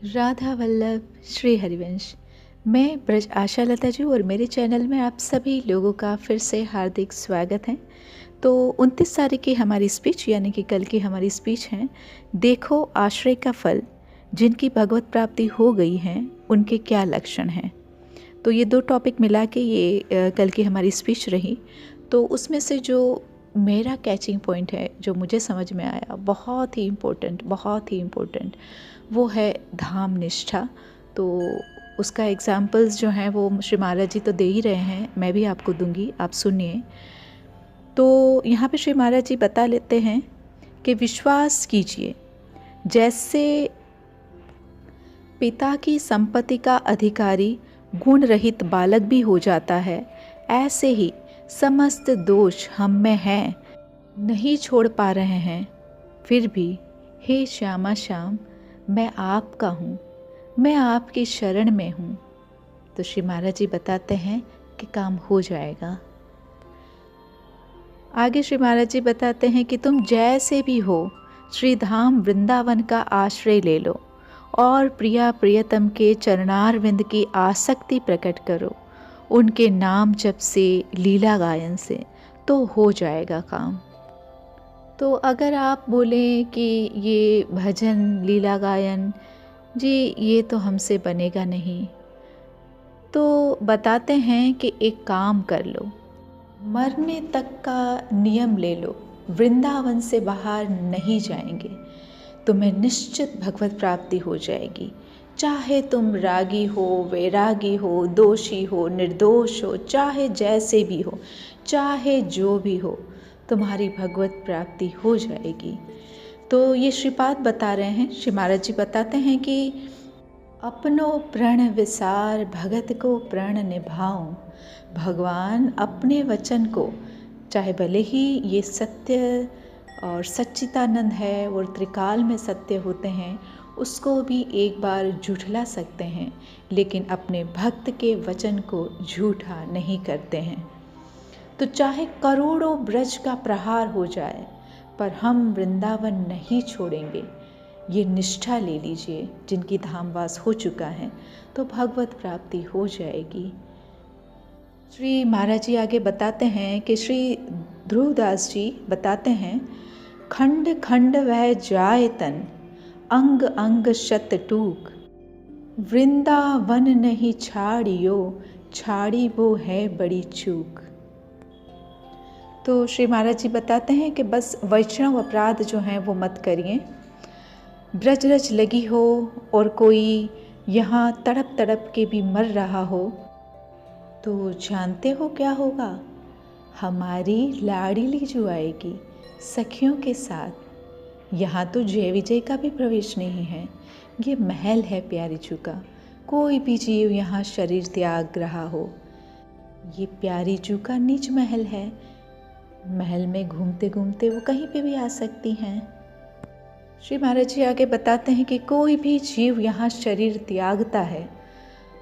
राधा वल्लभ श्री हरिवंश। मैं ब्रज आशा लता जी और मेरे चैनल में आप सभी लोगों का फिर से हार्दिक स्वागत है। तो 29 तारीख की हमारी स्पीच यानी कि कल की हमारी स्पीच है, देखो आश्रय का फल, जिनकी भगवत प्राप्ति हो गई है उनके क्या लक्षण हैं। तो ये दो टॉपिक मिला के ये कल की हमारी स्पीच रही। तो उसमें से जो मेरा कैचिंग पॉइंट है, जो मुझे समझ में आया, बहुत ही इम्पोर्टेंट, वो है धाम निष्ठा। तो उसका एग्जाम्पल्स जो हैं वो श्री महाराज जी तो दे ही रहे हैं, मैं भी आपको दूंगी, आप सुनिए। तो यहाँ पे श्री महाराज जी बता लेते हैं कि विश्वास कीजिए, जैसे पिता की संपत्ति का अधिकारी गुण रहित बालक भी हो जाता है, ऐसे ही समस्त दोष हम में हैं, नहीं छोड़ पा रहे हैं, फिर भी हे श्यामा श्याम, मैं आपका हूँ, मैं आपकी शरण में हूँ। तो श्री महाराज जी बताते हैं कि काम हो जाएगा। आगे श्री महाराज जी बताते हैं कि तुम जैसे भी हो, श्री धाम वृंदावन का आश्रय ले लो और प्रिया प्रियतम के चरणारविंद की आसक्ति प्रकट करो, उनके नाम जप से, लीला गायन से, तो हो जाएगा काम। तो अगर आप बोलें कि ये भजन लीला गायन जी ये तो हमसे बनेगा नहीं, तो बताते हैं कि एक काम कर लो, मरने तक का नियम ले लो, वृंदावन से बाहर नहीं जाएंगे, तुम्हें निश्चित भगवत प्राप्ति हो जाएगी। चाहे तुम रागी हो, वैरागी हो, दोषी हो, निर्दोष हो, चाहे जैसे भी हो, चाहे जो भी हो, तुम्हारी भगवत प्राप्ति हो जाएगी। तो ये श्रीपाद बता रहे हैं, श्री महाराज जी बताते हैं कि अपनो प्रण विसार भगत को प्रण निभाऊं। भगवान अपने वचन को, चाहे भले ही ये सत्य और सच्चिदानंद है और त्रिकाल में सत्य होते हैं, उसको भी एक बार झूठला सकते हैं, लेकिन अपने भक्त के वचन को झूठा नहीं करते हैं। तो चाहे करोड़ों ब्रज का प्रहार हो जाए, पर हम वृंदावन नहीं छोड़ेंगे। ये निष्ठा ले लीजिए, जिनकी धामवास हो चुका है तो भगवत प्राप्ति हो जाएगी। श्री महाराज जी आगे बताते हैं कि श्री ध्रुवदास जी बताते हैं, खंड खंड वह जाए तन, अंग अंग शत टूक, वृंदावन नहीं छाड़ियो, छाड़ी वो है बड़ी चूक। तो श्री महाराज जी बताते हैं कि बस वैष्णव अपराध जो हैं वो मत करिए। ब्रज रज लगी हो और कोई यहाँ तड़प तड़प के भी मर रहा हो, तो जानते हो क्या होगा? हमारी लाडली जो आएगी सखियों के साथ। यहाँ तो जय विजय का भी प्रवेश नहीं है, ये महल है प्यारी जू का। कोई भी जीव यहाँ शरीर त्याग रहा हो, ये प्यारी जू का निज महल है। महल में घूमते घूमते वो कहीं पे भी आ सकती हैं। श्री महाराज जी आगे बताते हैं कि कोई भी जीव यहाँ शरीर त्यागता है,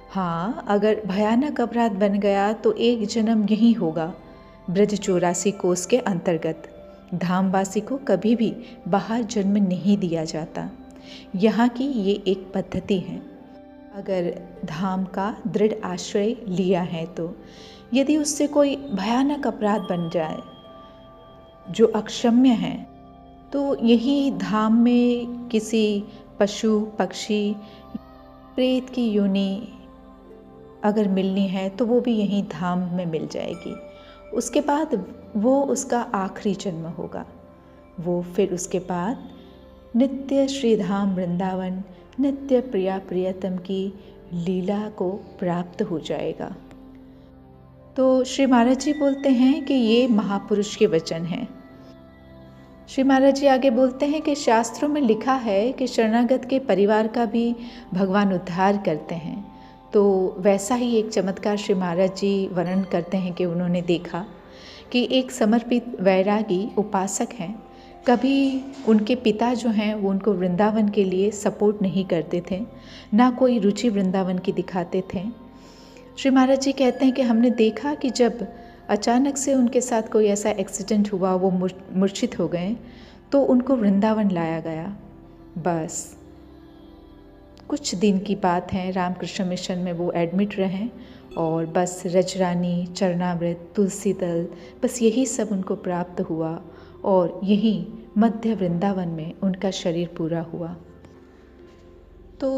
हाँ अगर भयानक अपराध बन गया तो एक जन्म यही होगा, ब्रज 84 कोस के अंतर्गत। धामवासी को कभी भी बाहर जन्म नहीं दिया जाता, यहाँ की ये एक पद्धति है। अगर धाम का दृढ़ आश्रय लिया है तो यदि उससे कोई भयानक अपराध बन जाए जो अक्षम्य है, तो यही धाम में किसी पशु पक्षी प्रेत की योनि अगर मिलनी है तो वो भी यहीं धाम में मिल जाएगी। उसके बाद वो उसका आखिरी जन्म होगा। वो फिर उसके बाद नित्य श्रीधाम वृंदावन, नित्य प्रिया प्रियतम की लीला को प्राप्त हो जाएगा। तो श्री महाराज जी बोलते हैं कि ये महापुरुष के वचन हैं। श्री महाराज जी आगे बोलते हैं कि शास्त्रों में लिखा है कि शरणागत के परिवार का भी भगवान उद्धार करते हैं। तो वैसा ही एक चमत्कार श्री महाराज जी वर्णन करते हैं कि उन्होंने देखा कि एक समर्पित वैरागी उपासक हैं। कभी उनके पिता जो हैं वो उनको वृंदावन के लिए सपोर्ट नहीं करते थे, ना कोई रुचि वृंदावन की दिखाते थे। श्री महाराज जी कहते हैं कि हमने देखा कि जब अचानक से उनके साथ कोई ऐसा एक्सीडेंट हुआ, वो मूर्छित हो गए, तो उनको वृंदावन लाया गया। बस कुछ दिन की बात है, रामकृष्ण मिशन में वो एडमिट रहे और बस रजरानी, चरणामृत, तुलसी दल, बस यही सब उनको प्राप्त हुआ और यहीं मध्य वृंदावन में उनका शरीर पूरा हुआ। तो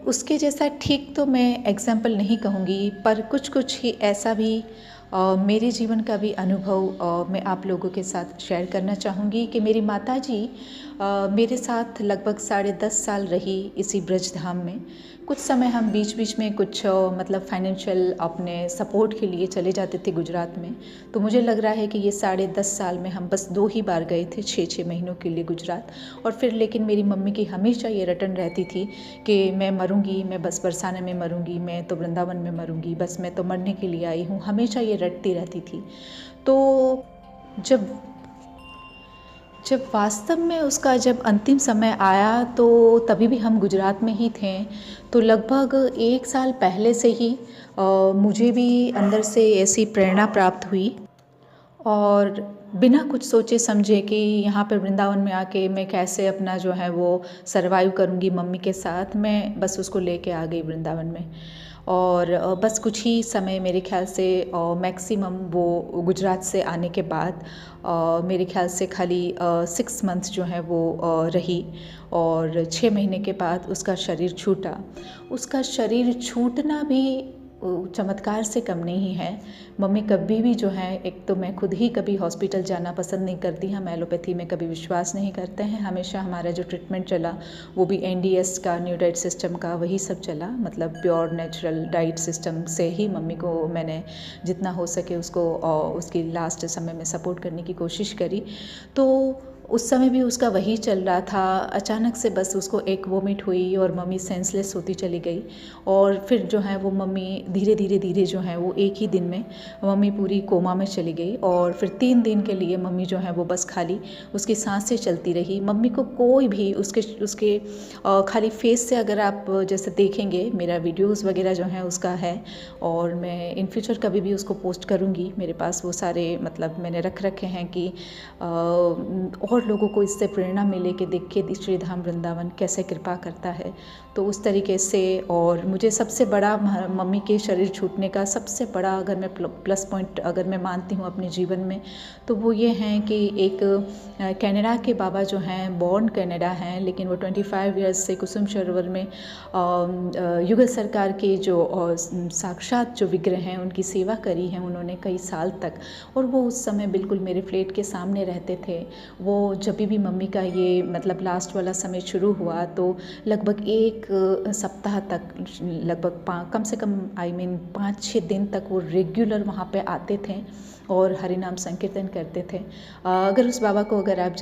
उसके जैसा ठीक तो मैं एग्जाम्पल नहीं कहूँगी, पर कुछ कुछ ही ऐसा भी मेरे जीवन का भी अनुभव मैं आप लोगों के साथ शेयर करना चाहूँगी कि मेरी माताजी मेरे साथ लगभग 10.5 साल रही इसी ब्रजधाम में। कुछ समय हम बीच बीच में कुछ मतलब फाइनेंशियल अपने सपोर्ट के लिए चले जाते थे गुजरात में। तो मुझे लग रहा है कि ये 10.5 साल में हम बस 2 ही बार गए थे 6-6 महीनों के लिए गुजरात। और फिर लेकिन मेरी मम्मी की हमेशा ये रटन रहती थी कि मैं मरूंगी, मैं बस बरसाने में मरूंगी, मैं तो वृंदावन में मरूंगी, बस मैं तो मरने के लिए आई हूँ, हमेशा ये रटती रहती थी। तो जब वास्तव में उसका जब अंतिम समय आया तो तभी भी हम गुजरात में ही थे। तो लगभग 1 साल पहले से ही मुझे भी अंदर से ऐसी प्रेरणा प्राप्त हुई और बिना कुछ सोचे समझे कि यहाँ पर वृंदावन में आके मैं कैसे अपना जो है वो सरवाइव करूँगी मम्मी के साथ, मैं बस उसको लेके आ गई वृंदावन में। और बस कुछ ही समय, मेरे ख्याल से मैक्सिमम वो गुजरात से आने के बाद मेरे ख्याल से खाली 6 मंथ्स जो है वो रही और 6 महीने के बाद उसका शरीर छूटा। उसका शरीर छूटना भी चमत्कार से कम नहीं है। मम्मी कभी भी जो है, एक तो मैं खुद ही कभी हॉस्पिटल जाना पसंद नहीं करती, हम एलोपैथी में कभी विश्वास नहीं करते हैं। हमेशा हमारा जो ट्रीटमेंट चला वो भी एनडीएस का, न्यू डाइट सिस्टम का, वही सब चला, मतलब प्योर नेचुरल डाइट सिस्टम से ही मम्मी को मैंने जितना हो सके उसको उसकी लास्ट समय में सपोर्ट करने की कोशिश करी। तो उस समय भी उसका वही चल रहा था। अचानक से बस उसको एक वोमिट हुई और मम्मी सेंसलेस होती चली गई और फिर जो है वो मम्मी धीरे धीरे जो है वो एक ही दिन में मम्मी पूरी कोमा में चली गई और फिर 3 दिन के लिए मम्मी जो है वो बस खाली उसकी सांसें चलती रही। मम्मी को कोई भी उसके खाली फेस से अगर आप जैसे देखेंगे, मेरा वीडियोज़ वगैरह जो है उसका है और मैं इन फ्यूचर कभी भी उसको पोस्ट करूँगी। मेरे पास वो सारे मतलब मैंने रख रखे हैं कि और लोगों को इससे प्रेरणा मिले कि देखिए श्री धाम वृंदावन कैसे कृपा करता है। तो उस तरीके से, और मुझे सबसे बड़ा मम्मी के शरीर छूटने का सबसे बड़ा अगर मैं प्लस पॉइंट अगर मैं मानती हूँ अपने जीवन में, तो वो ये हैं कि एक कनाडा के बाबा जो हैं, बॉर्न कनाडा हैं, लेकिन वो 25 ईयर्स से कुसुम सरोवर में युगल सरकार के जो साक्षात जो विग्रह हैं उनकी सेवा करी है उन्होंने कई साल तक। और वो उस समय बिल्कुल मेरे फ्लैट के सामने रहते थे। वो जब भी मम्मी का ये मतलब लास्ट वाला समय शुरू हुआ तो लगभग 1 सप्ताह तक, लगभग कम से कम 5-6 दिन तक वो रेगुलर वहाँ पे आते थे और हरिनाम संकीर्तन करते थे। अगर उस बाबा को अगर आप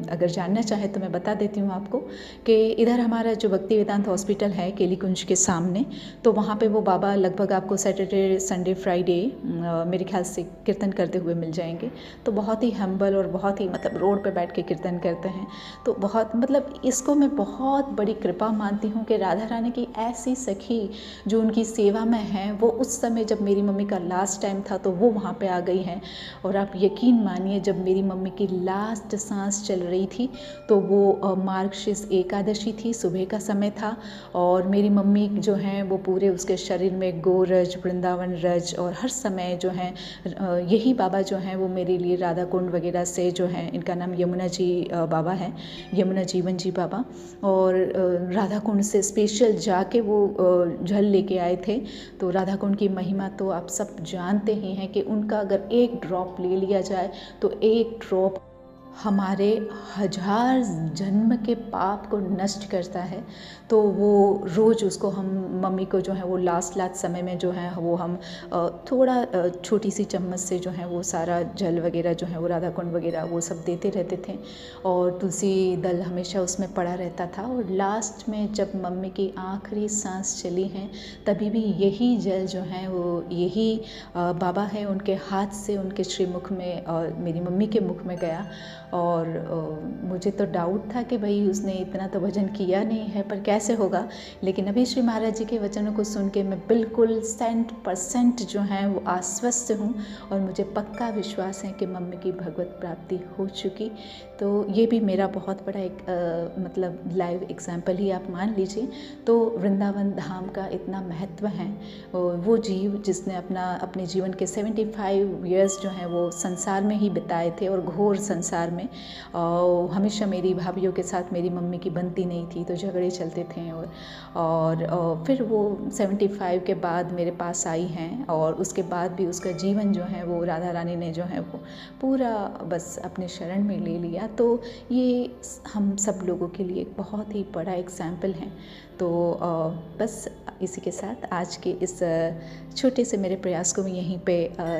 अगर जानना चाहें तो मैं बता देती हूँ आपको कि इधर हमारा जो भक्ति वेदांत हॉस्पिटल है केली कुंज के सामने, तो वहाँ पे वो बाबा लगभग आपको सैटरडे, संडे, फ्राइडे मेरे ख्याल से कीर्तन करते हुए मिल जाएंगे। तो बहुत ही हम्बल और बहुत ही मतलब रोड पे बैठ के कीर्तन करते हैं। तो बहुत मतलब इसको मैं बहुत बड़ी कृपा मानती हूँ कि राधा रानी की ऐसी सखी जो उनकी सेवा में है, वो उस समय जब मेरी मम्मी का लास्ट टाइम था तो वो वहाँ पे आ गई हैं। और आप यकीन मानिए, जब मेरी मम्मी की लास्ट सांस चल रही थी तो वो मार्गशीर्ष एकादशी थी, सुबह का समय था और मेरी मम्मी जो हैं वो पूरे उसके शरीर में गोरज, वृंदावन रज और हर समय जो है यही बाबा जो हैं वो मेरे लिए राधा कुंड वगैरह से जो है, इनका नाम यमुना जी बाबा है, यमुना जीवन जी बाबा, और राधा कुंड से स्पेशल जाके वो जल लेके आए थे। तो राधा कुंड की महिमा तो आप सब जानते ही हैं कि उनका अगर एक ड्रॉप ले लिया जाए तो एक ड्रॉप हमारे 1000 जन्म के पाप को नष्ट करता है। तो वो रोज़ उसको हम मम्मी को जो है वो लास्ट समय में जो है वो हम थोड़ा छोटी सी चम्मच से जो है वो सारा जल वगैरह जो है वो राधा कुंड वगैरह वो सब देते रहते थे और तुलसी दल हमेशा उसमें पड़ा रहता था। और लास्ट में जब मम्मी की आखिरी सांस चली हैं तभी भी यही जल जो है वो यही बाबा है उनके हाथ से उनके श्रीमुख में मेरी मम्मी के मुख में गया और मुझे तो डाउट था कि भाई उसने इतना तो भजन किया नहीं है, पर कैसे होगा। लेकिन अभी श्री महाराज जी के वचनों को सुन के मैं बिल्कुल 100% जो है वो आश्वस्त हूँ, और मुझे पक्का विश्वास है कि मम्मी की भगवत प्राप्ति हो चुकी। तो ये भी मेरा बहुत बड़ा एक मतलब लाइव एग्जाम्पल ही आप मान लीजिए। तो वृंदावन धाम का इतना महत्व है। वो जीव जिसने अपने जीवन के 75 ईयर्स जो हैं वो संसार में ही बिताए थे, और घोर संसार में। हमेशा मेरी भाभीियों के साथ मेरी मम्मी की बनती नहीं थी, तो झगड़े चलते थे। और फिर वो 75 के बाद मेरे पास आई हैं, और उसके बाद भी उसका जीवन जो है वो राधा रानी ने जो है वो पूरा बस अपने शरण में ले लिया। तो ये हम सब लोगों के लिए एक बहुत ही बड़ा एग्जाम्पल है। तो बस इसी के साथ आज के इस छोटे से मेरे प्रयास को मैं यहीं पे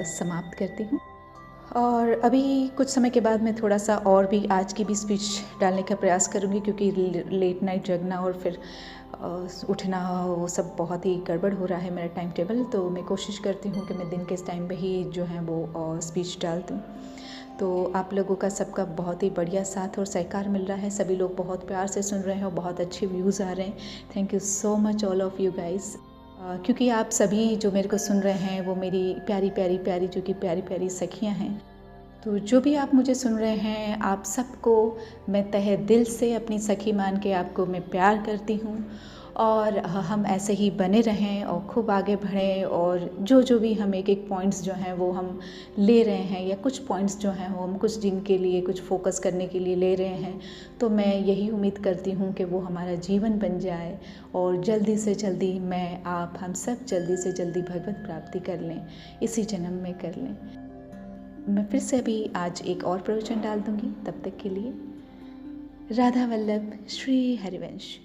समाप्त करती हूँ। और अभी कुछ समय के बाद मैं थोड़ा सा और भी आज की भी स्पीच डालने का प्रयास करूँगी, क्योंकि लेट नाइट जगना और फिर उठना वो सब बहुत ही गड़बड़ हो रहा है मेरा टाइम टेबल। तो मैं कोशिश करती हूँ कि मैं दिन के इस टाइम पे ही जो है वो स्पीच डाल दूँ। तो आप लोगों का सबका बहुत ही बढ़िया साथ और सहकार मिल रहा है। सभी लोग बहुत प्यार से सुन रहे हैं और बहुत अच्छे व्यूज़ आ रहे हैं। Thank you so much all of you guys. क्योंकि आप सभी जो मेरे को सुन रहे हैं वो मेरी प्यारी प्यारी प्यारी जो कि प्यारी प्यारी सखियाँ हैं। तो जो भी आप मुझे सुन रहे हैं, आप सबको मैं तहे दिल से अपनी सखी मान के आपको मैं प्यार करती हूँ। और हम ऐसे ही बने रहें और खूब आगे बढ़ें। और जो भी हम एक एक पॉइंट्स जो हैं वो हम ले रहे हैं, या कुछ पॉइंट्स जो हैं वो हम कुछ दिन के लिए कुछ फोकस करने के लिए ले रहे हैं, तो मैं यही उम्मीद करती हूँ कि वो हमारा जीवन बन जाए, और जल्दी से जल्दी मैं आप हम सब जल्दी से जल्दी भगवत प्राप्ति कर लें, इसी जन्म में कर लें। मैं फिर से अभी आज एक और प्रवचन डाल दूँगी। तब तक के लिए राधा वल्लभ, श्री हरिवंश।